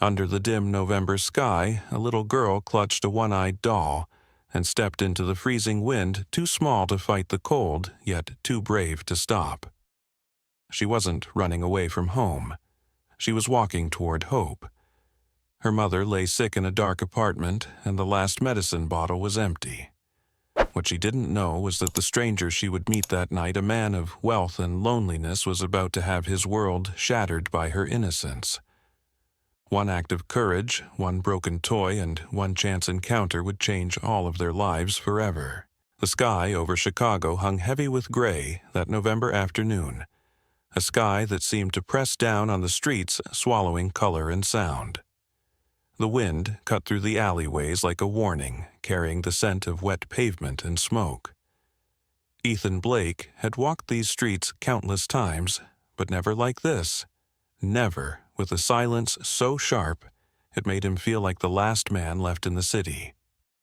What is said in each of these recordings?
Under the dim November sky, a little girl clutched a one-eyed doll and stepped into the freezing wind, too small to fight the cold, yet too brave to stop. She wasn't running away from home. She was walking toward hope. Her mother lay sick in a dark apartment, and the last medicine bottle was empty. What she didn't know was that the stranger she would meet that night, a man of wealth and loneliness, was about to have his world shattered by her innocence. One act of courage, one broken toy, and one chance encounter would change all of their lives forever. The sky over Chicago hung heavy with gray that November afternoon, a sky that seemed to press down on the streets, swallowing color and sound. The wind cut through the alleyways like a warning, carrying the scent of wet pavement and smoke. Ethan Blake had walked these streets countless times, but never like this. Never with a silence so sharp it made him feel like the last man left in the city.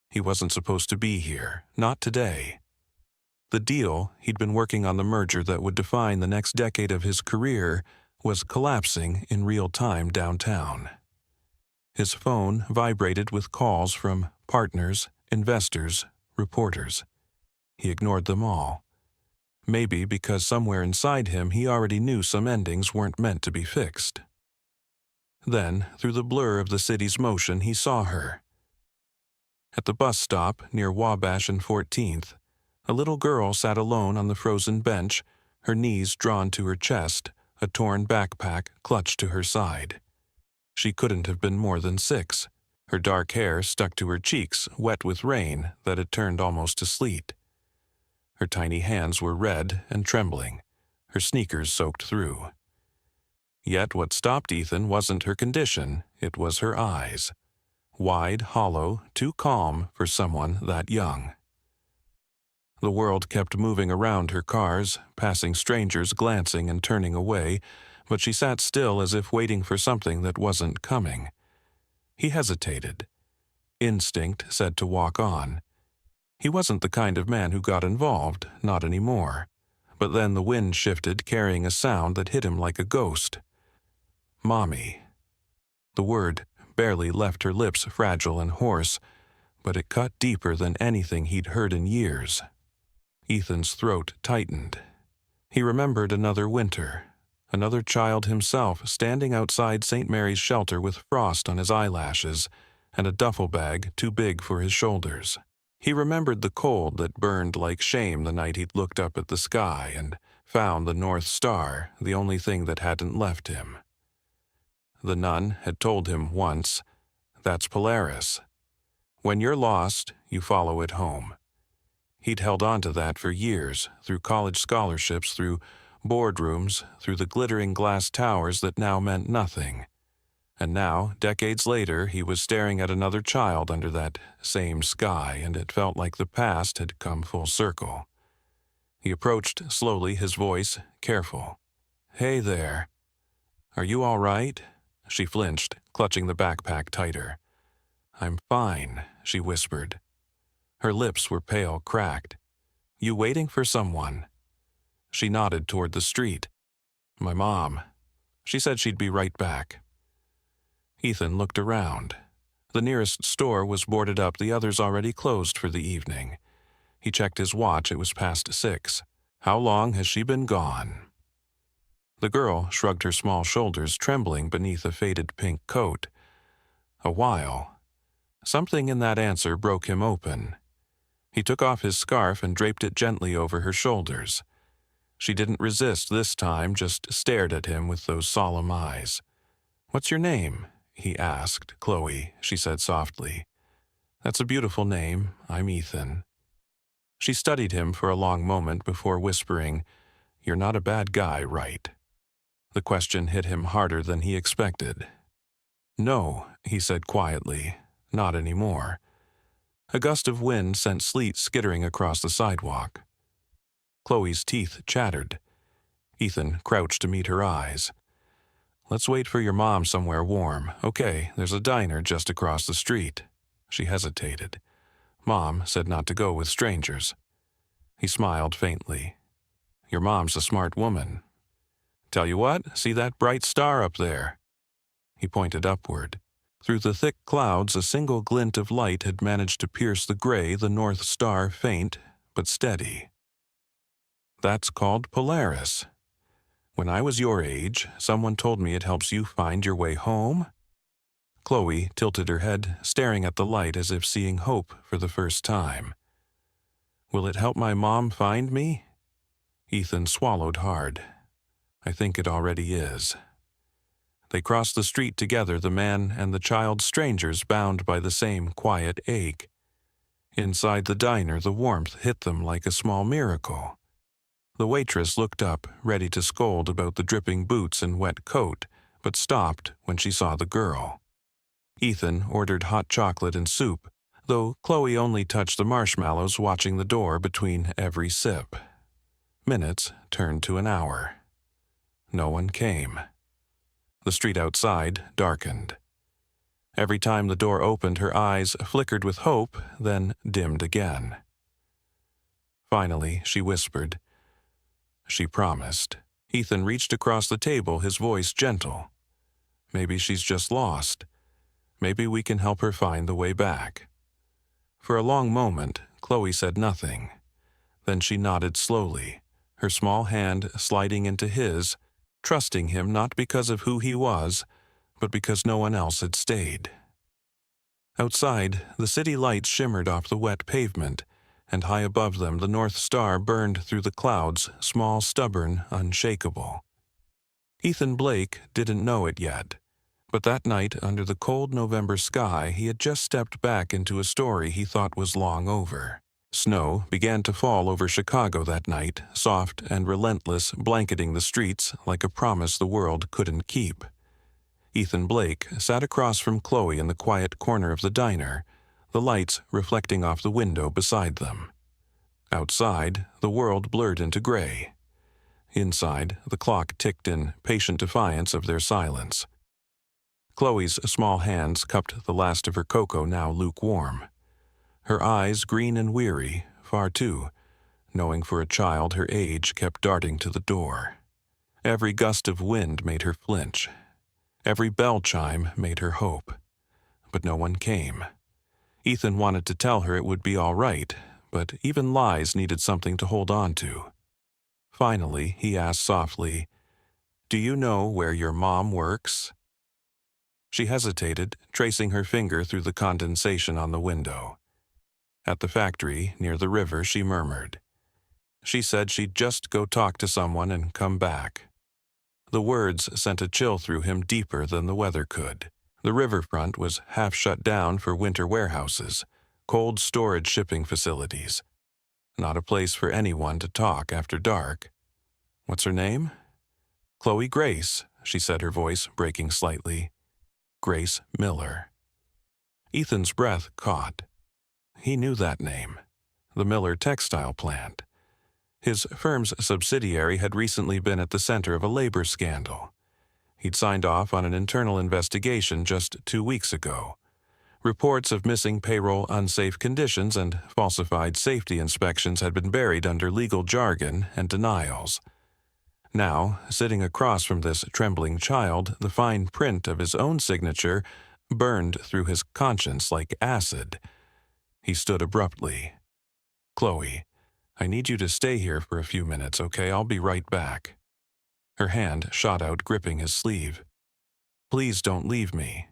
He wasn't supposed to be here, not today. The deal he'd been working on, the merger that would define the next decade of his career, was collapsing in real time downtown. His phone vibrated with calls from partners, investors, reporters. He ignored them all. Maybe because somewhere inside him he already knew some endings weren't meant to be fixed. Then, through the blur of the city's motion, he saw her. At the bus stop near Wabash and 14th, a little girl sat alone on the frozen bench, her knees drawn to her chest, a torn backpack clutched to her side. She couldn't have been more than 6. Her dark hair stuck to her cheeks, wet with rain that had turned almost to sleet. Her tiny hands were red and trembling, her sneakers soaked through. Yet what stopped Ethan wasn't her condition, it was her eyes. Wide, hollow, too calm for someone that young. The world kept moving around her cars, passing strangers glancing and turning away, but she sat still as if waiting for something that wasn't coming. He hesitated. Instinct said to walk on. He wasn't the kind of man who got involved, not anymore. But then the wind shifted, carrying a sound that hit him like a ghost. Mommy. The word barely left her lips, fragile and hoarse, but it cut deeper than anything he'd heard in years. Ethan's throat tightened. He remembered another winter, another child himself, standing outside St. Mary's shelter with frost on his eyelashes and a duffel bag too big for his shoulders. He remembered the cold that burned like shame the night he'd looked up at the sky and found the North Star, the only thing that hadn't left him. The nun had told him once, "That's Polaris. When you're lost, you follow it home." He'd held on to that for years, through college scholarships, through boardrooms, through the glittering glass towers that now meant nothing. And now, decades later, he was staring at another child under that same sky, and it felt like the past had come full circle. He approached slowly, his voice careful. "Hey there. Are you all right?" She flinched, clutching the backpack tighter. "I'm fine," she whispered. Her lips were pale, cracked. "You waiting for someone?" She nodded toward the street. "My mom. She said she'd be right back." Ethan looked around. The nearest store was boarded up, the others already closed for the evening. He checked his watch, it was past 6. How long has she been gone? The girl shrugged her small shoulders, trembling beneath a faded pink coat. "A while." Something in that answer broke him open. He took off his scarf and draped it gently over her shoulders. She didn't resist this time, just stared at him with those solemn eyes. "What's your name?" he asked. "Chloe," she said softly. "That's a beautiful name. I'm Ethan." She studied him for a long moment before whispering, "You're not a bad guy, right?" The question hit him harder than he expected. "No," he said quietly, "not anymore." A gust of wind sent sleet skittering across the sidewalk. Chloe's teeth chattered. Ethan crouched to meet her eyes. "Let's wait for your mom somewhere warm. Okay, there's a diner just across the street." She hesitated. "Mom said not to go with strangers." He smiled faintly. "Your mom's a smart woman. Tell you what, see that bright star up there?" He pointed upward. Through the thick clouds, a single glint of light had managed to pierce the gray, the North Star faint but steady. That's called Polaris. When I was your age, someone told me it helps you find your way home. Chloe tilted her head, staring at the light as if seeing hope for the first time. Will it help my mom find me? Ethan swallowed hard. I think it already is. They crossed the street together, the man and the child strangers bound by the same quiet ache. Inside the diner, the warmth hit them like a small miracle. The waitress looked up, ready to scold about the dripping boots and wet coat, but stopped when she saw the girl. Ethan ordered hot chocolate and soup, though Chloe only touched the marshmallows, watching the door between every sip. Minutes turned to an hour. No one came. The street outside darkened. Every time the door opened, her eyes flickered with hope, then dimmed again. Finally, she whispered. She promised. Ethan reached across the table, his voice gentle. Maybe she's just lost. Maybe we can help her find the way back. For a long moment, Chloe said nothing. Then she nodded slowly, her small hand sliding into his, trusting him not because of who he was, but because no one else had stayed. Outside, the city lights shimmered off the wet pavement, and high above them the North Star burned through the clouds, small, stubborn, unshakable. Ethan Blake didn't know it yet, but that night under the cold November sky he had just stepped back into a story he thought was long over. Snow began to fall over Chicago that night, soft and relentless, blanketing the streets like a promise the world couldn't keep. Ethan Blake sat across from Chloe in the quiet corner of the diner, the lights reflecting off the window beside them. Outside, the world blurred into gray. Inside, the clock ticked in patient defiance of their silence. Chloe's small hands cupped the last of her cocoa, now lukewarm. Her eyes, green and weary, far too, knowing for a child her age kept darting to the door. Every gust of wind made her flinch. Every bell chime made her hope. But no one came. Ethan wanted to tell her it would be all right, but even lies needed something to hold on to. Finally, he asked softly, "Do you know where your mom works?" She hesitated, tracing her finger through the condensation on the window. At the factory, near the river, she murmured. She said she'd just go talk to someone and come back. The words sent a chill through him deeper than the weather could. The riverfront was half shut down for winter warehouses, cold storage shipping facilities. Not a place for anyone to talk after dark. What's her name? Chloe Grace, she said, her voice breaking slightly. Grace Miller. Ethan's breath caught. He knew that name. The Miller textile plant. His firm's subsidiary had recently been at the center of a labor scandal. He'd signed off on an internal investigation just 2 weeks ago. Reports of missing payroll, unsafe conditions, and falsified safety inspections had been buried under legal jargon and denials. Now, sitting across from this trembling child, the fine print of his own signature burned through his conscience like acid. He stood abruptly. "Chloe, I need you to stay here for a few minutes, okay? I'll be right back." Her hand shot out, gripping his sleeve. "Please don't leave me."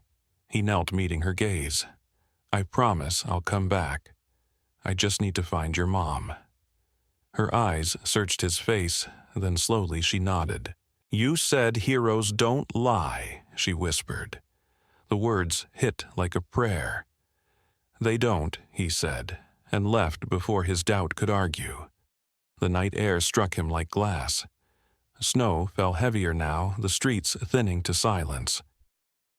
He knelt, meeting her gaze. "I promise I'll come back. I just need to find your mom." Her eyes searched his face, then slowly she nodded. "You said heroes don't lie," she whispered. The words hit like a prayer. "They don't," he said, and left before his doubt could argue. The night air struck him like glass. Snow fell heavier now, the streets thinning to silence.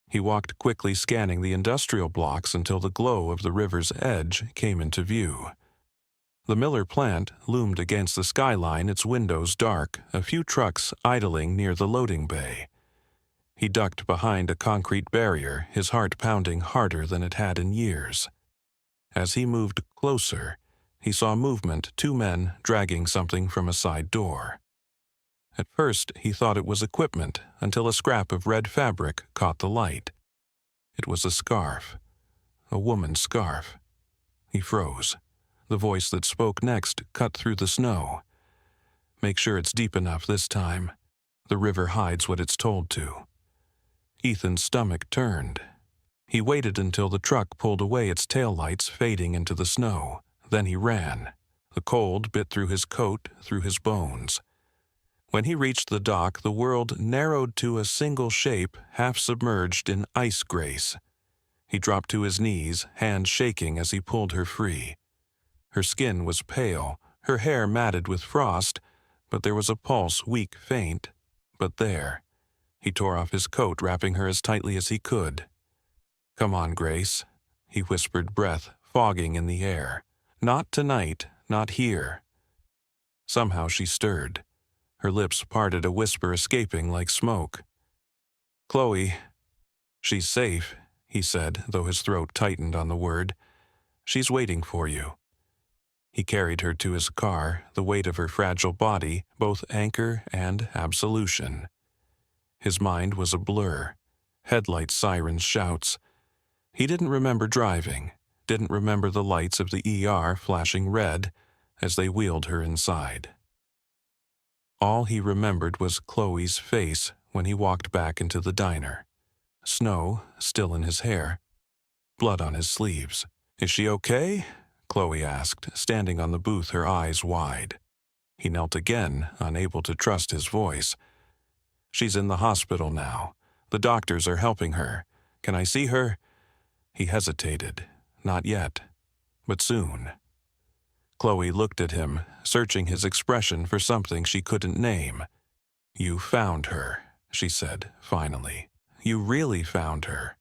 He walked quickly, scanning the industrial blocks until the glow of the river's edge came into view. The Miller plant loomed against the skyline, its windows dark, a few trucks idling near the loading bay. He ducked behind a concrete barrier, his heart pounding harder than it had in years. As he moved closer, he saw movement, 2 men dragging something from a side door. At first, he thought it was equipment, until a scrap of red fabric caught the light. It was a scarf, a woman's scarf. He froze. The voice that spoke next cut through the snow. "Make sure it's deep enough this time. The river hides what it's told to." Ethan's stomach turned. He waited until the truck pulled away, its taillights fading into the snow. Then he ran. The cold bit through his coat, through his bones. When he reached the dock, the world narrowed to a single shape, half submerged in ice grace. He dropped to his knees, hands shaking as he pulled her free. Her skin was pale, her hair matted with frost, but there was a pulse, weak, faint, but there. He tore off his coat, wrapping her as tightly as he could. "Come on, Grace," he whispered, breath fogging in the air. "Not tonight, not here." Somehow she stirred. Her lips parted, a whisper escaping like smoke. "Chloe." "She's safe," he said, though his throat tightened on the word. "She's waiting for you." He carried her to his car, the weight of her fragile body, both anchor and absolution. His mind was a blur. Headlights, sirens, shouts. He didn't remember driving, didn't remember the lights of the ER flashing red as they wheeled her inside. All he remembered was Chloe's face when he walked back into the diner. Snow still in his hair, blood on his sleeves. "Is she okay?" Chloe asked, standing on the booth, her eyes wide. He knelt again, unable to trust his voice. "She's in the hospital now. The doctors are helping her. Can I see her?" He hesitated. Not yet, but soon. Chloe looked at him, searching his expression for something she couldn't name. "You found her," she said, finally. "You really found her."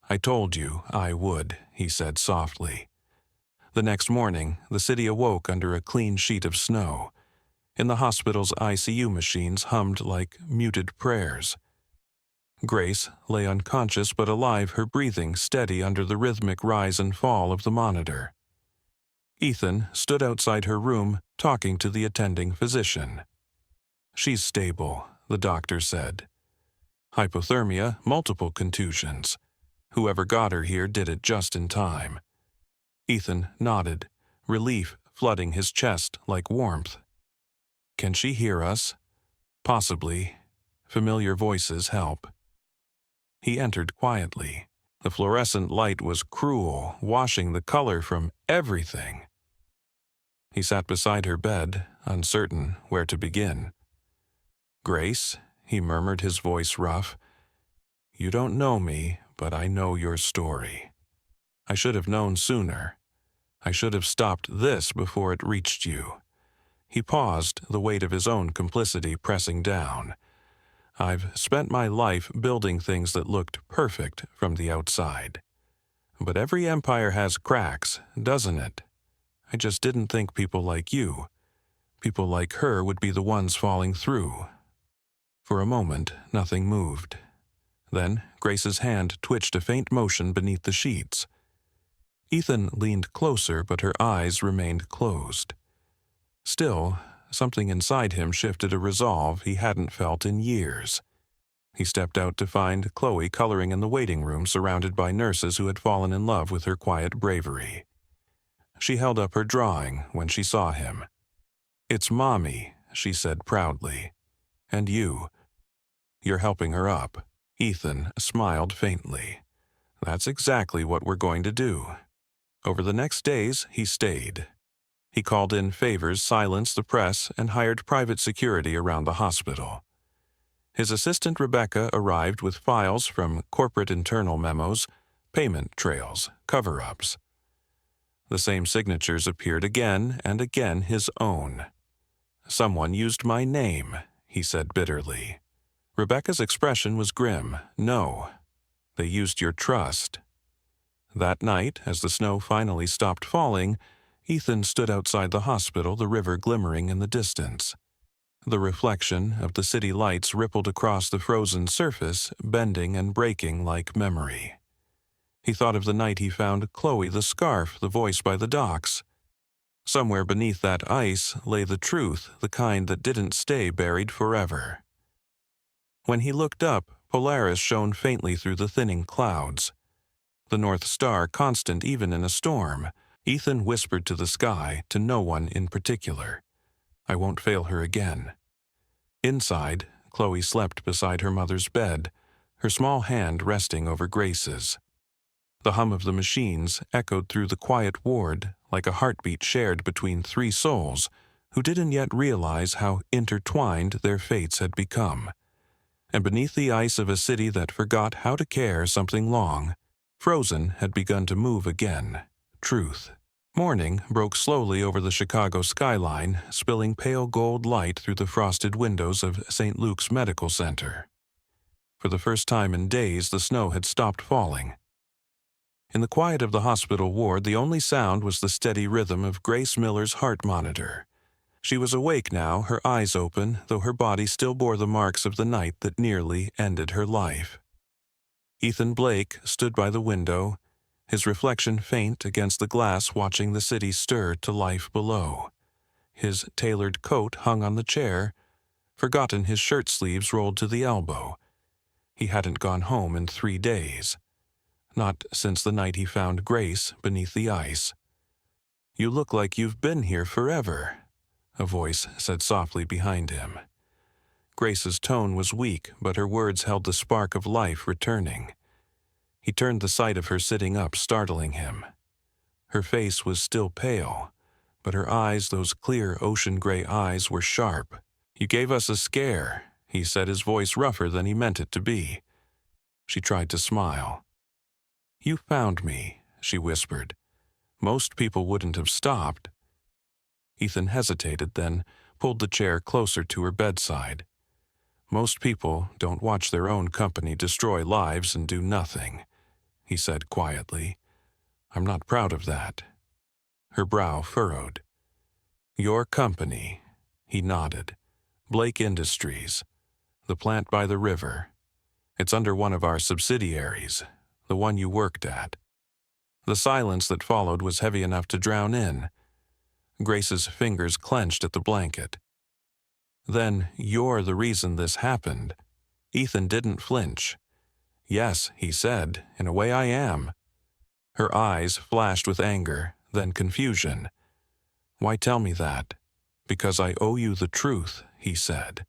"I told you I would," he said softly. The next morning, the city awoke under a clean sheet of snow. In the hospital's ICU machines hummed like muted prayers. Grace lay unconscious but alive, her breathing steady under the rhythmic rise and fall of the monitor. Ethan stood outside her room, talking to the attending physician. "She's stable," the doctor said. "Hypothermia, multiple contusions. Whoever got her here did it just in time." Ethan nodded, relief flooding his chest like warmth. "Can she hear us?" "Possibly. Familiar voices help." He entered quietly. The fluorescent light was cruel, washing the color from everything. He sat beside her bed, uncertain where to begin. "Grace," he murmured, his voice rough, "you don't know me, but I know your story. I should have known sooner. I should have stopped this before it reached you." He paused, the weight of his own complicity pressing down. "I've spent my life building things that looked perfect from the outside. But every empire has cracks, doesn't it? I just didn't think people like you, people like her, would be the ones falling through." For a moment, nothing moved. Then Grace's hand twitched a faint motion beneath the sheets. Ethan leaned closer, but her eyes remained closed. Still, something inside him shifted, a resolve he hadn't felt in years. He stepped out to find Chloe coloring in the waiting room, surrounded by nurses who had fallen in love with her quiet bravery. She held up her drawing when she saw him. "It's Mommy," she said proudly. "And you. You're helping her up." Ethan smiled faintly. "That's exactly what we're going to do." Over the next days, he stayed. He called in favors, silenced the press, and hired private security around the hospital. His assistant Rebecca arrived with files from corporate internal memos, payment trails, cover-ups. The same signatures appeared again and again, his own. "Someone used my name," he said bitterly. Rebecca's expression was grim. "No, they used your trust." That night, as the snow finally stopped falling, Ethan stood outside the hospital, the river glimmering in the distance. The reflection of the city lights rippled across the frozen surface, bending and breaking like memory. He thought of the night he found Chloe, the scarf, the voice by the docks. Somewhere beneath that ice lay the truth, the kind that didn't stay buried forever. When he looked up, Polaris shone faintly through the thinning clouds, the North Star constant even in a storm. Ethan whispered to the sky, to no one in particular. I won't fail her again. Inside, Chloe slept beside her mother's bed, her small hand resting over Grace's. The hum of the machines echoed through the quiet ward like a heartbeat shared between three souls who didn't yet realize how intertwined their fates had become. And beneath the ice of a city that forgot how to care something long, frozen had begun to move again. Truth. Morning broke slowly over the Chicago skyline, spilling pale gold light through the frosted windows of St. Luke's Medical Center. For the first time in days, the snow had stopped falling. In the quiet of the hospital ward, the only sound was the steady rhythm of Grace Miller's heart monitor. She was awake now, her eyes open, though her body still bore the marks of the night that nearly ended her life. Ethan Blake stood by the window, his reflection faint against the glass, watching the city stir to life below. His tailored coat hung on the chair, forgotten his shirt sleeves rolled to the elbow. He hadn't gone home in 3 days. Not since the night he found Grace beneath the ice. You look like you've been here forever, a voice said softly behind him. Grace's tone was weak, but her words held the spark of life returning. He turned the sight of her sitting up, startling him. Her face was still pale, but her eyes, those clear ocean-gray eyes, were sharp. You gave us a scare, he said, his voice rougher than he meant it to be. She tried to smile. You found me, she whispered. Most people wouldn't have stopped. Ethan hesitated, then pulled the chair closer to her bedside. Most people don't watch their own company destroy lives and do nothing, he said quietly. I'm not proud of that. Her brow furrowed. Your company, he nodded. Blake Industries, the plant by the river. It's under one of our subsidiaries, the one you worked at. The silence that followed was heavy enough to drown in. Grace's fingers clenched at the blanket. Then you're the reason this happened. Ethan didn't flinch. Yes, he said, in a way I am. Her eyes flashed with anger, then confusion. Why tell me that? Because I owe you the truth, he said,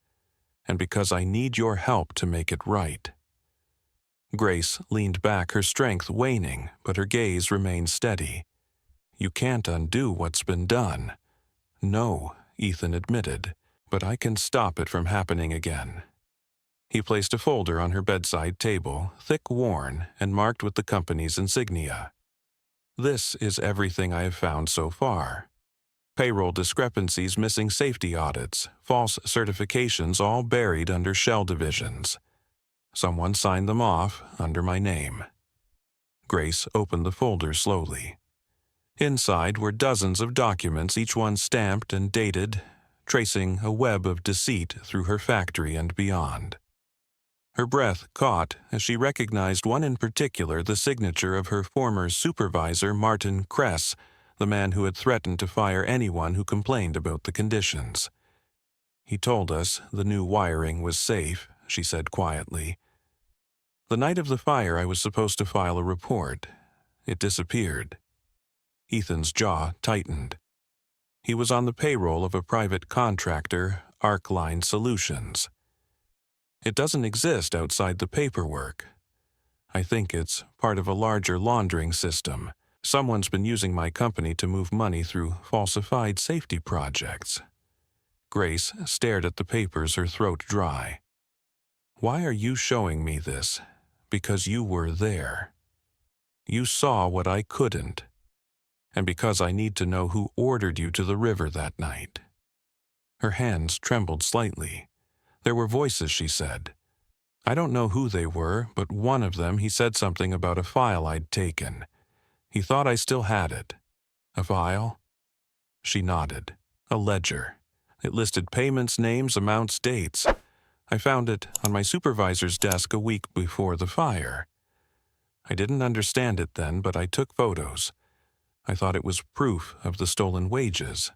and because I need your help to make it right. Grace leaned back, her strength waning, but her gaze remained steady. You can't undo what's been done. No, Ethan admitted, but I can stop it from happening again. He placed a folder on her bedside table, thick, worn, and marked with the company's insignia. This is everything I have found so far. Payroll discrepancies, missing safety audits, false certifications, all buried under shell divisions. Someone signed them off under my name. Grace opened the folder slowly. Inside were dozens of documents, each one stamped and dated, tracing a web of deceit through her factory and beyond. Her breath caught as she recognized one in particular, the signature of her former supervisor, Martin Kress, the man who had threatened to fire anyone who complained about the conditions. He told us the new wiring was safe, she said quietly. The night of the fire, I was supposed to file a report. It disappeared. Ethan's jaw tightened. He was on the payroll of a private contractor, Arcline Solutions. It doesn't exist outside the paperwork. I think it's part of a larger laundering system. Someone's been using my company to move money through falsified safety projects. Grace stared at the papers, her throat dry. Why are you showing me this? Because you were there. You saw what I couldn't. And because I need to know who ordered you to the river that night. Her hands trembled slightly. There were voices, she said. I don't know who they were, but one of them, he said something about a file I'd taken. He thought I still had it. A file? She nodded. A ledger. It listed payments, names, amounts, dates. I found it on my supervisor's desk a week before the fire. I didn't understand it then, but I took photos. I thought it was proof of the stolen wages.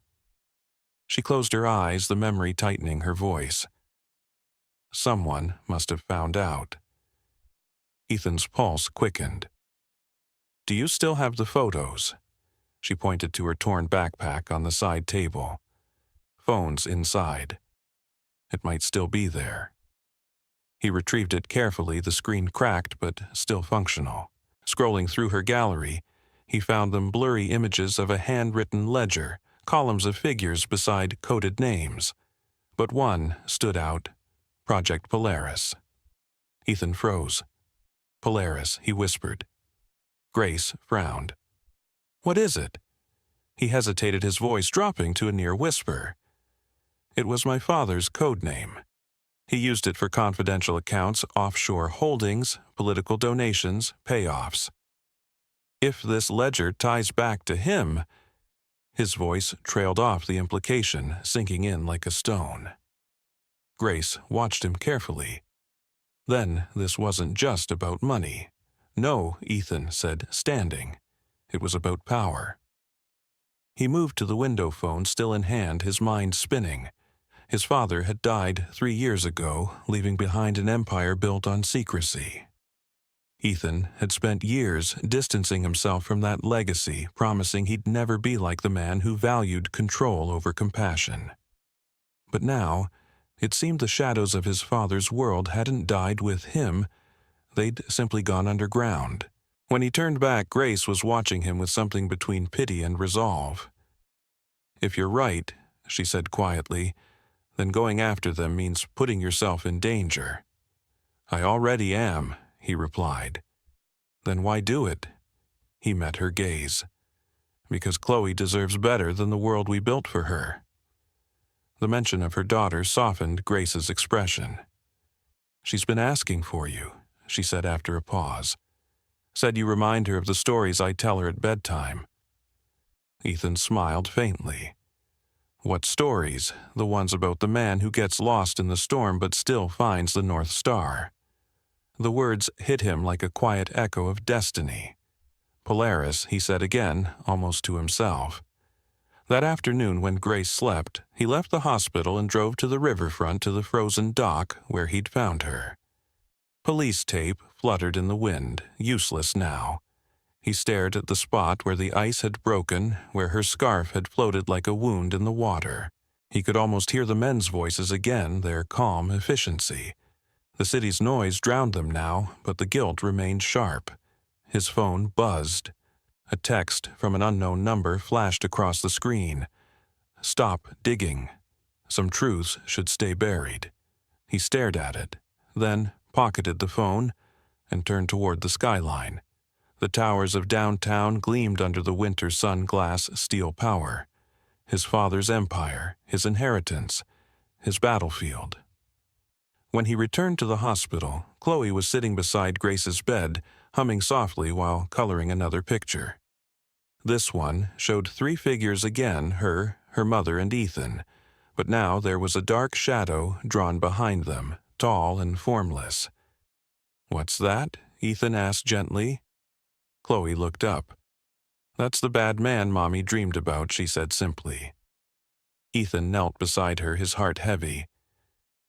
She closed her eyes, the memory tightening her voice. Someone must have found out. Ethan's pulse quickened. "Do you still have the photos?" She pointed to her torn backpack on the side table. "Phone's inside. It might still be there." He retrieved it carefully, the screen cracked but still functional. Scrolling through her gallery, he found them blurry images of a handwritten ledger, columns of figures beside coded names. But one stood out: Project Polaris. Ethan froze. "Polaris," he whispered. Grace frowned. "What is it?" He hesitated, his voice dropping to a near whisper. "It was my father's code name. He used it for confidential accounts, offshore holdings, political donations, payoffs. If this ledger ties back to him—" His voice trailed off, the implication sinking in like a stone. Grace watched him carefully. "Then this wasn't just about money." "No," Ethan said, standing. "It was about power." He moved to the window phone, still in hand, his mind spinning. His father had died 3 years ago, leaving behind an empire built on secrecy. Ethan had spent years distancing himself from that legacy, promising he'd never be like the man who valued control over compassion. But now, it seemed the shadows of his father's world hadn't died with him. They'd simply gone underground. When he turned back, Grace was watching him with something between pity and resolve. "If you're right," she said quietly, "then going after them means putting yourself in danger." "I already am," he replied. "Then why do it?" He met her gaze. "Because Chloe deserves better than the world we built for her." The mention of her daughter softened Grace's expression. "She's been asking for you," she said after a pause. "Said you remind her of the stories I tell her at bedtime." Ethan smiled faintly. "What stories?" "The ones about the man who gets lost in the storm but still finds the North Star." The words hit him like a quiet echo of destiny. "Polaris," he said again, almost to himself. That afternoon when Grace slept, he left the hospital and drove to the riverfront to the frozen dock where he'd found her. Police tape fluttered in the wind, useless now. He stared at the spot where the ice had broken, where her scarf had floated like a wound in the water. He could almost hear the men's voices again, their calm efficiency. The city's noise drowned them now, but the guilt remained sharp. His phone buzzed. A text from an unknown number flashed across the screen. "Stop digging. Some truths should stay buried." He stared at it, then pocketed the phone and turned toward the skyline. The towers of downtown gleamed under the winter sun-glass steel power. His father's empire, his inheritance, his battlefield. When he returned to the hospital, Chloe was sitting beside Grace's bed, humming softly while coloring another picture. This one showed 3 figures again, her mother, and Ethan. But now there was a dark shadow drawn behind them, tall and formless. "What's that?" Ethan asked gently. Chloe looked up. "That's the bad man Mommy dreamed about," she said simply. Ethan knelt beside her, his heart heavy.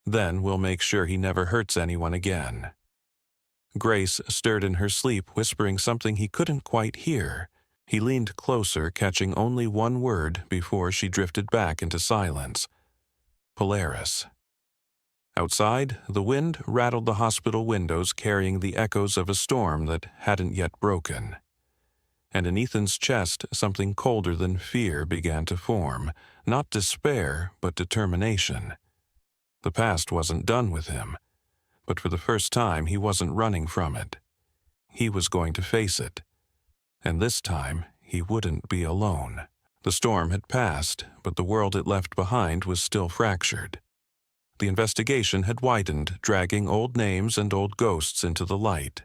"Then we'll make sure he never hurts anyone again." Grace stirred in her sleep, whispering something he couldn't quite hear. He leaned closer, catching only one word before she drifted back into silence. "Polaris." Outside, the wind rattled the hospital windows, carrying the echoes of a storm that hadn't yet broken. And in Ethan's chest, something colder than fear began to form, not despair, but determination. The past wasn't done with him, but for the first time he wasn't running from it. He was going to face it. And this time, he wouldn't be alone. The storm had passed, but the world it left behind was still fractured. The investigation had widened, dragging old names and old ghosts into the light.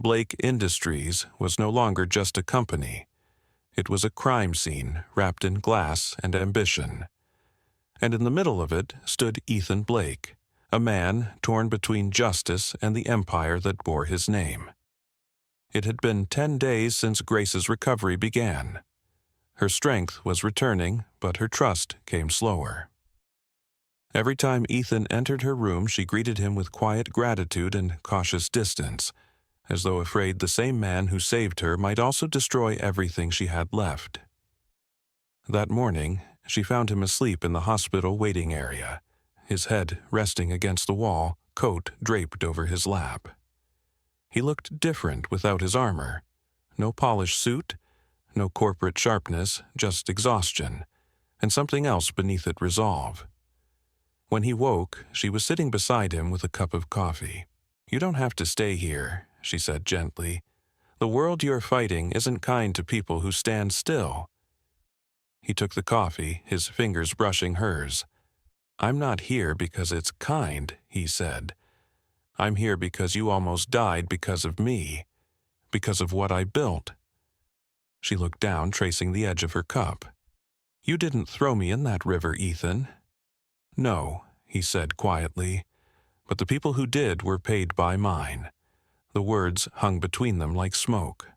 Blake Industries was no longer just a company. It was a crime scene wrapped in glass and ambition. And in the middle of it stood Ethan Blake, a man torn between justice and the empire that bore his name. It had been 10 days since Grace's recovery began. Her strength was returning, but her trust came slower. Every time Ethan entered her room, she greeted him with quiet gratitude and cautious distance. as though afraid the same man who saved her might also destroy everything she had left. That morning, she found him asleep in the hospital waiting area, his head resting against the wall, coat draped over his lap. He looked different without his armor. No polished suit, no corporate sharpness, just exhaustion, and something else beneath it resolve. When he woke, she was sitting beside him with a cup of coffee. "You don't have to stay here," she said gently. "The world you're fighting isn't kind to people who stand still." He took the coffee, his fingers brushing hers. "I'm not here because it's kind," he said. "I'm here because you almost died because of me, because of what I built." She looked down, tracing the edge of her cup. "You didn't throw me in that river, Ethan." "No," he said quietly, "but the people who did were paid by mine." The words hung between them like smoke.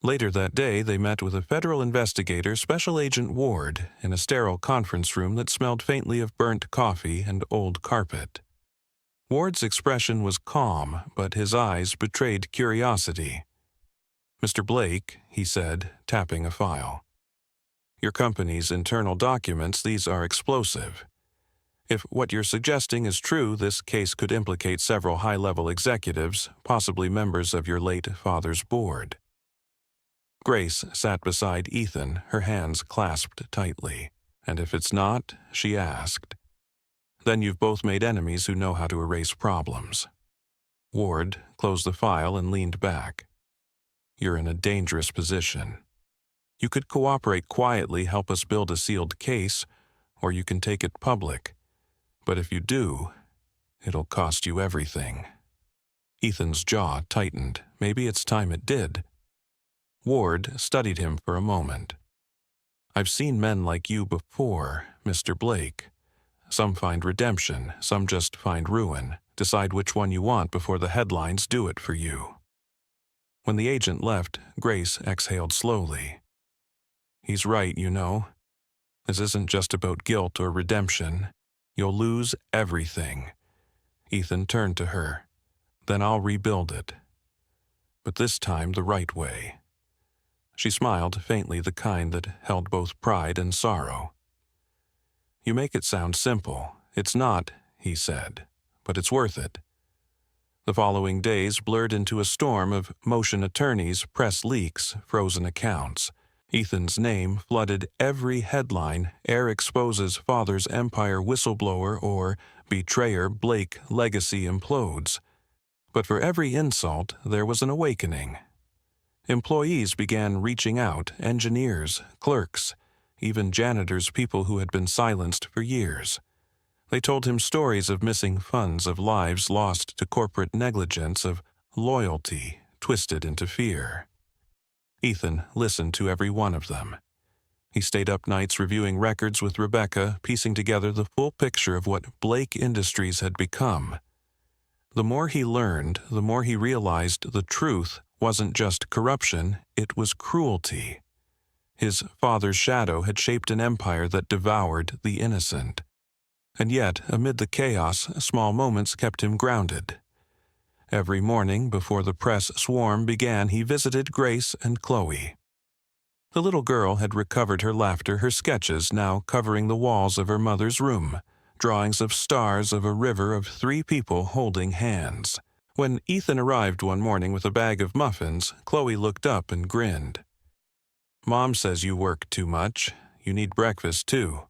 Later that day, they met with a federal investigator, Special Agent Ward, in a sterile conference room that smelled faintly of burnt coffee and old carpet. Ward's expression was calm, but his eyes betrayed curiosity. "Mr. Blake," he said, tapping a file. "Your company's internal documents, these are explosive. If what you're suggesting is true, this case could implicate several high-level executives, possibly members of your late father's board." Grace sat beside Ethan, her hands clasped tightly. "And if it's not?" she asked. "Then you've both made enemies who know how to erase problems." Ward closed the file and leaned back. "You're in a dangerous position. You could cooperate quietly, help us build a sealed case, or you can take it public. But if you do, it'll cost you everything." Ethan's jaw tightened. Maybe it's time it did. Ward studied him for a moment. "I've seen men like you before, Mr. Blake. Some find redemption, some just find ruin. Decide which one you want before the headlines do it for you." When the agent left, Grace exhaled slowly. "He's right, you know. This isn't just about guilt or redemption. You'll lose everything." Ethan turned to her. "Then I'll rebuild it. But this time the right way." She smiled faintly, the kind that held both pride and sorrow. "You make it sound simple. It's not," he said, "but it's worth it." The following days blurred into a storm of motion attorneys, press leaks, frozen accounts. Ethan's name flooded every headline: "Heir exposes father's empire whistleblower," or "Betrayer Blake legacy implodes." But for every insult, there was an awakening. Employees began reaching out, engineers, clerks, even janitors, people who had been silenced for years. They told him stories of missing funds, of lives lost to corporate negligence, of loyalty twisted into fear. Ethan listened to every one of them. He stayed up nights reviewing records with Rebecca, piecing together the full picture of what Blake Industries had become. The more he learned, the more he realized the truth wasn't just corruption, it was cruelty. His father's shadow had shaped an empire that devoured the innocent. And yet, amid the chaos, small moments kept him grounded. Every morning, before the press swarm began, he visited Grace and Chloe. The little girl had recovered her laughter, her sketches now covering the walls of her mother's room, drawings of stars, of a river, of 3 people holding hands. When Ethan arrived one morning with a bag of muffins, Chloe looked up and grinned. "Mom says you work too much. You need breakfast, too."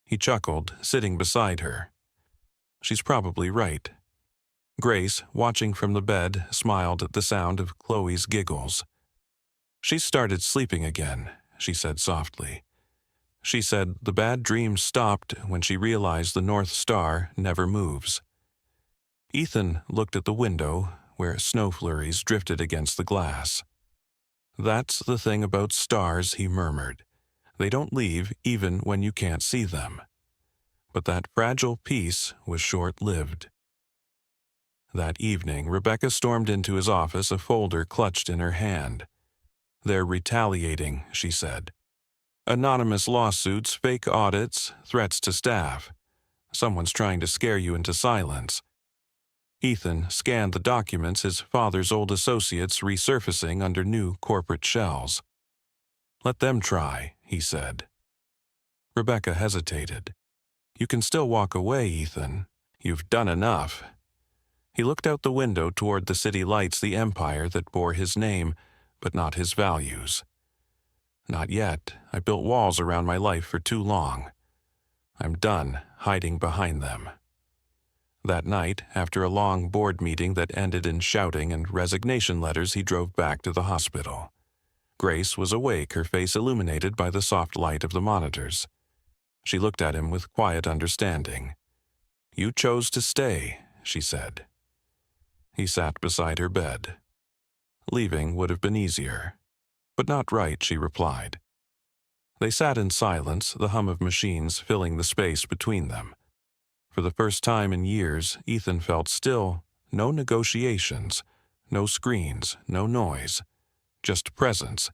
He chuckled, sitting beside her. "She's probably right." Grace, watching from the bed, smiled at the sound of Chloe's giggles. "She started sleeping again," she said softly. She said the bad dreams stopped when she realized the North Star never moves. Ethan looked at the window, where snow flurries drifted against the glass. "That's the thing about stars," he murmured. "They don't leave even when you can't see them." But that fragile peace was short-lived. That evening, Rebecca stormed into his office, a folder clutched in her hand. "They're retaliating," she said. "Anonymous lawsuits, fake audits, threats to staff. Someone's trying to scare you into silence." Ethan scanned the documents his father's old associates resurfacing under new corporate shells. "Let them try," he said. Rebecca hesitated. "You can still walk away, Ethan. You've done enough." He looked out the window toward the city lights, the empire that bore his name, but not his values. "Not yet. I built walls around my life for too long. I'm done hiding behind them." That night, after a long board meeting that ended in shouting and resignation letters, he drove back to the hospital. Grace was awake, her face illuminated by the soft light of the monitors. She looked at him with quiet understanding. "You chose to stay," she said. He sat beside her bed. "Leaving would have been easier." "But not right," she replied. They sat in silence, the hum of machines filling the space between them. For the first time in years, Ethan felt still. No negotiations, no screens, no noise, just presence.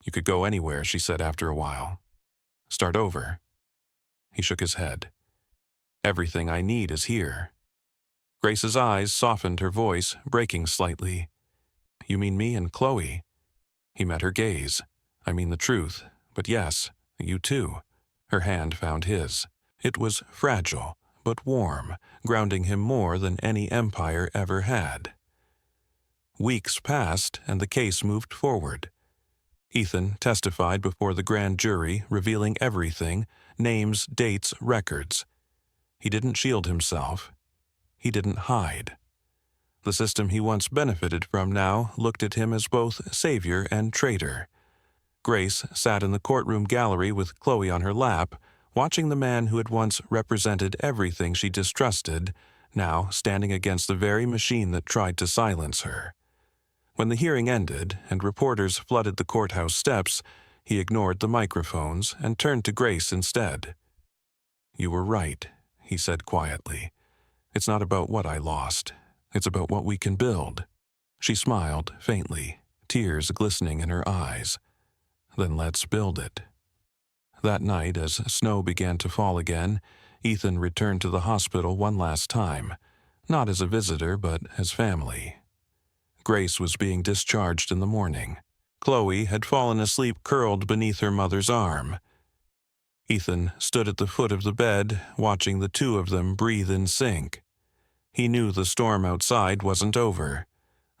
"You could go anywhere," she said after a while. "Start over." He shook his head. "Everything I need is here." Grace's eyes softened, her voice breaking slightly. "You mean me and Chloe?" He met her gaze. "I mean the truth, but yes, you too." Her hand found his. It was fragile, but warm, grounding him more than any empire ever had. Weeks passed, and the case moved forward. Ethan testified before the grand jury, revealing everything: names, dates, records. He didn't shield himself. He didn't hide. The system he once benefited from now looked at him as both savior and traitor. Grace sat in the courtroom gallery with Chloe on her lap, watching the man who had once represented everything she distrusted, now standing against the very machine that tried to silence her. When the hearing ended and reporters flooded the courthouse steps, he ignored the microphones and turned to Grace instead. "You were right," he said quietly. "It's not about what I lost. It's about what we can build." She smiled faintly, tears glistening in her eyes. "Then let's build it." That night, as snow began to fall again, Ethan returned to the hospital one last time, not as a visitor but as family. Grace was being discharged in the morning. Chloe had fallen asleep curled beneath her mother's arm. Ethan stood at the foot of the bed, watching the two of them breathe in sync. He knew the storm outside wasn't over.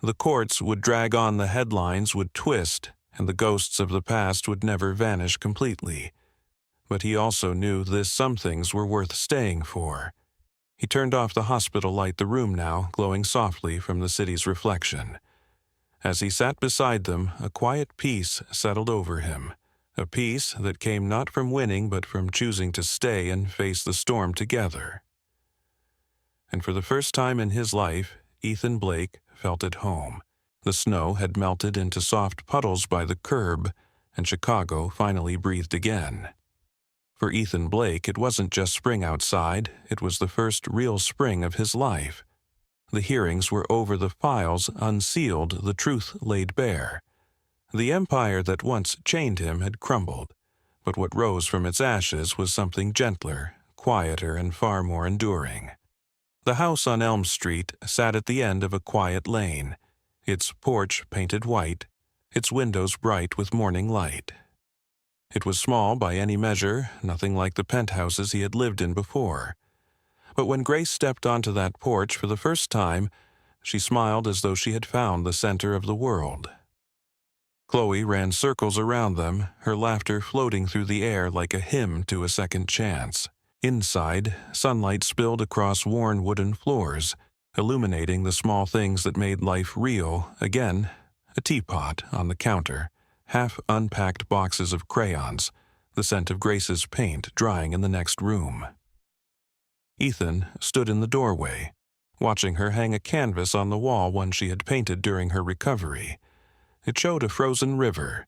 The courts would drag on, the headlines would twist, and the ghosts of the past would never vanish completely. But he also knew some things were worth staying for. He turned off the hospital light, the room now glowing softly from the city's reflection. As he sat beside them, a quiet peace settled over him, a peace that came not from winning but from choosing to stay and face the storm together. And for the first time in his life, Ethan Blake felt at home. The snow had melted into soft puddles by the curb, and Chicago finally breathed again. For Ethan Blake, it wasn't just spring outside, it was the first real spring of his life. The hearings were over, the files unsealed, the truth laid bare. The empire that once chained him had crumbled, but what rose from its ashes was something gentler, quieter, and far more enduring. The house on Elm Street sat at the end of a quiet lane, its porch painted white, its windows bright with morning light. It was small by any measure, nothing like the penthouses he had lived in before. But when Grace stepped onto that porch for the first time, she smiled as though she had found the center of the world. Chloe ran circles around them, her laughter floating through the air like a hymn to a second chance. Inside, sunlight spilled across worn wooden floors, illuminating the small things that made life real. Again, a teapot on the counter, half-unpacked boxes of crayons, the scent of Grace's paint drying in the next room. Ethan stood in the doorway, watching her hang a canvas on the wall, one she had painted during her recovery. It showed a frozen river,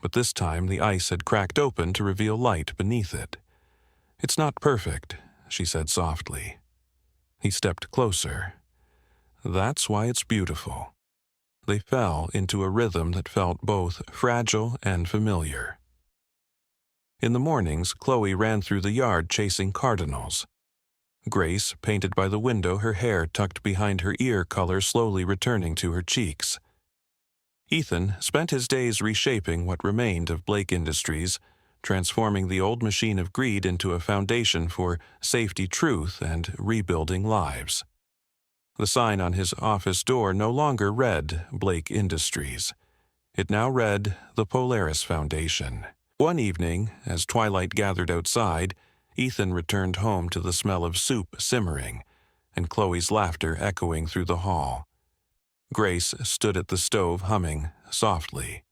but this time the ice had cracked open to reveal light beneath it. "It's not perfect," she said softly. He stepped closer. "That's why it's beautiful." They fell into a rhythm that felt both fragile and familiar. In the mornings, Chloe ran through the yard chasing cardinals. Grace painted by the window, her hair tucked behind her ear, color slowly returning to her cheeks. Ethan spent his days reshaping what remained of Blake Industries, transforming the old machine of greed into a foundation for safety, truth, and rebuilding lives. The sign on his office door no longer read Blake Industries. It now read the Polaris Foundation. One evening, as twilight gathered outside, Ethan returned home to the smell of soup simmering and Chloe's laughter echoing through the hall. Grace stood at the stove humming softly.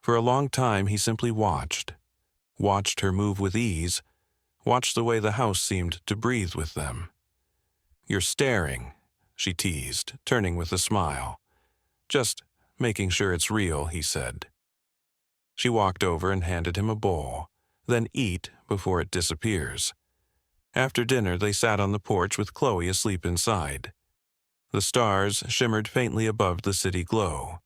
For a long time he simply watched her move with ease, watched the way the house seemed to breathe with them. "You're staring," she teased, turning with a smile. "Just making sure it's real," he said. She walked over and handed him a bowl. "Then eat before it disappears." After dinner they sat on the porch with Chloe asleep inside. The stars shimmered faintly above the city glow.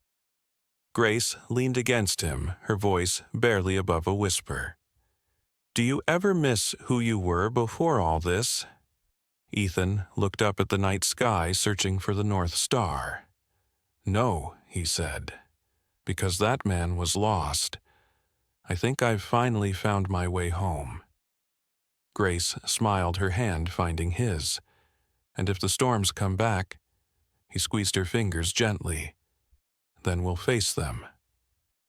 Grace leaned against him, her voice barely above a whisper. "Do you ever miss who you were before all this?" Ethan looked up at the night sky, searching for the North Star. "No," he said, "because that man was lost. I think I've finally found my way home." Grace smiled, her hand finding his. "And if the storms come back," he squeezed her fingers gently, "then we'll face them.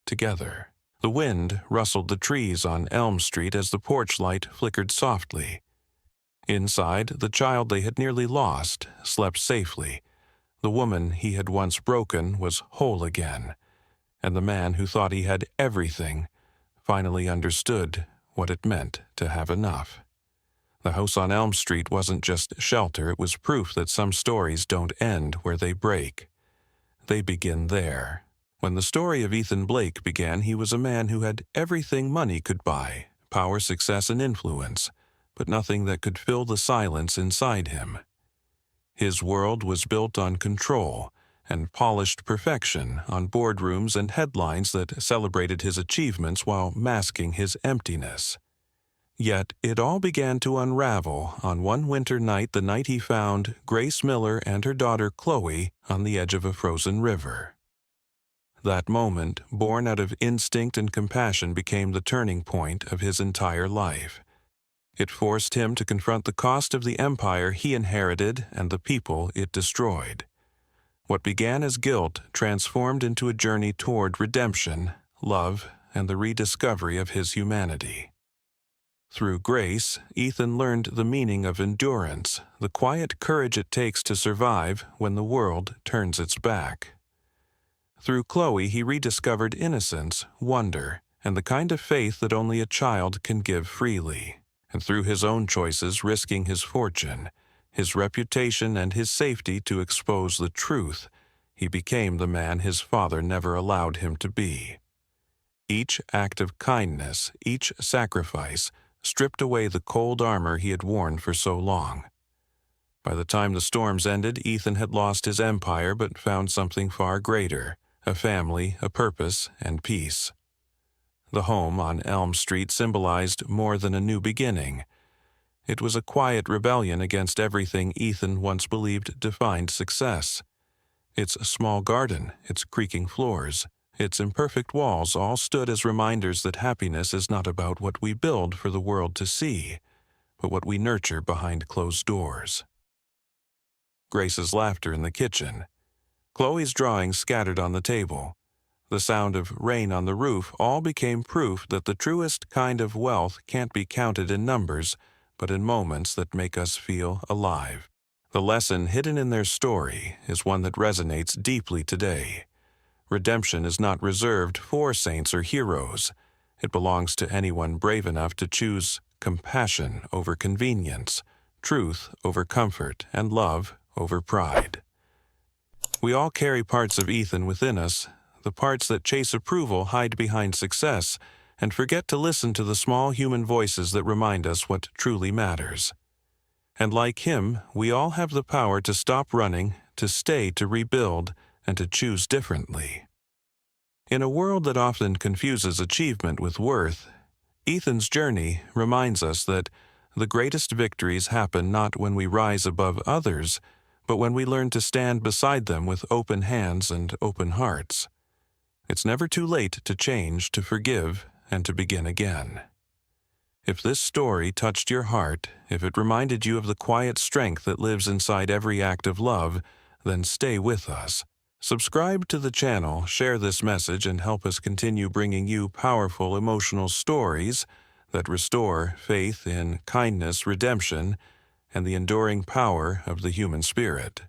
Together." The wind rustled the trees on Elm Street as the porch light flickered softly. Inside, the child they had nearly lost slept safely. The woman he had once broken was whole again, and the man who thought he had everything finally understood what it meant to have enough. The house on Elm Street wasn't just shelter, it was proof that some stories don't end where they break. They begin there. When the story of Ethan Blake began, he was a man who had everything money could buy, power, success, and influence, but nothing that could fill the silence inside him. His world was built on control and polished perfection, on boardrooms and headlines that celebrated his achievements while masking his emptiness. Yet it all began to unravel on one winter night, the night he found Grace Miller and her daughter Chloe on the edge of a frozen river. That moment, born out of instinct and compassion, became the turning point of his entire life. It forced him to confront the cost of the empire he inherited and the people it destroyed. What began as guilt transformed into a journey toward redemption, love, and the rediscovery of his humanity. Through Grace, Ethan learned the meaning of endurance, the quiet courage it takes to survive when the world turns its back. Through Chloe, he rediscovered innocence, wonder, and the kind of faith that only a child can give freely. And through his own choices, risking his fortune, his reputation, and his safety to expose the truth, he became the man his father never allowed him to be. Each act of kindness, each sacrifice, stripped away the cold armor he had worn for so long. By the time the storms ended, Ethan had lost his empire but found something far greater, a family, a purpose, and peace. The home on Elm Street symbolized more than a new beginning. It was a quiet rebellion against everything Ethan once believed defined success. Its small garden, its creaking floors, its imperfect walls all stood as reminders that happiness is not about what we build for the world to see, but what we nurture behind closed doors. Grace's laughter in the kitchen, Chloe's drawings scattered on the table, the sound of rain on the roof all became proof that the truest kind of wealth can't be counted in numbers, but in moments that make us feel alive. The lesson hidden in their story is one that resonates deeply today. Redemption is not reserved for saints or heroes. It belongs to anyone brave enough to choose compassion over convenience, truth over comfort, and love over pride. We all carry parts of Ethan within us, the parts that chase approval, hide behind success, and forget to listen to the small human voices that remind us what truly matters. And like him, we all have the power to stop running, to stay, to rebuild, and to choose differently. In a world that often confuses achievement with worth, Ethan's journey reminds us that The greatest victories happen not when we rise above others, but when we learn to stand beside them with open hands and open hearts. It's never too late to change, to forgive, and to begin again. If this story touched your heart, if it reminded you of the quiet strength that lives inside every act of love, then stay with us. Subscribe to the channel, share this message, and help us continue bringing you powerful emotional stories that restore faith in kindness, redemption, and the enduring power of the human spirit.